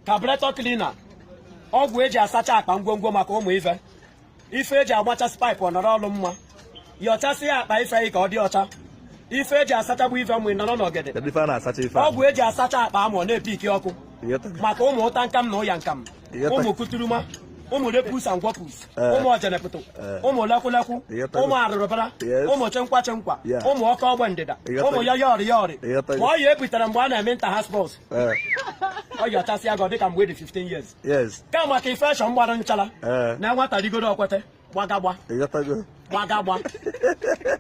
carburetor cleaner, ọgwụ eji asacha akpa ngwongwo maka ụmụ ife eji agbachasị paịpụ ọnọrọ ọlụ mma yọchasị akpa ife ka ọ dị ọcha ife eji asachagbu ife mgbe nọrọ n'ogede ọgwụ eji asacha akpa amụ na-epiki ọkụ maka ụmụ ụta nkam na ụya nkam ụmụ kuturuma ụmụ lepus and gwopus ụmụ ojenepụtụ ụmụ lekwulekwu ụmụ arụrụbara ụmụ chenkwa ụmụ ọkọ ọgbe ndịda ụmụ ya yọrị ma ọ ya ebutere mgbe a na-eme nta haspọs ọ yọchasị agọ dịka mgbe dị 15 years kama ka ifeshọn gbara nchala na nwata rigodo okwete gbagagba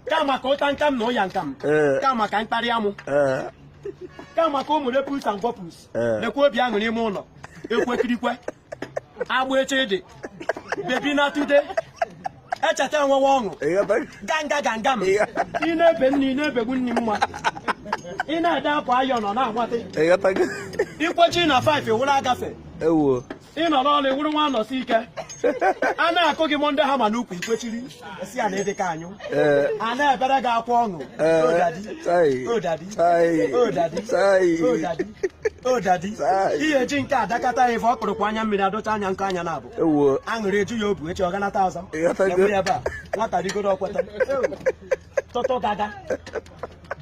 kama ka ụta nkam na ụya nkam kama ka mkparị amụ kama ka ụmụ lepus and gwopus lekwa obi aṅụ n'ime ụlọ ekwekirikwe agba eche dị bebi na tude echeta enwewe ọṅụ gangam ị na-ebe nne ị na-ebegbu nne mma ị na-ede akwa ayọ nọ na-agbate ikwechi na 5 wụrụ agafe ị nọ n'ọrụ wụrụ nwa nọsi ike a na-akụ gị monde ha ma n'ukwu ikwechiri esi a na-ede ka anyụ a na-ebere gị akwa ọṅụ odadi ihe eji nke adakata ife ọ kpụrụkwa anya mmiri adọcha anya nke anya na-abụ aṅụrị eju ya obu echi ọ ganata ọzọ ebe a nwata rigoro ọkweta tụtụ dada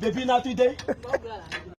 bebi na tude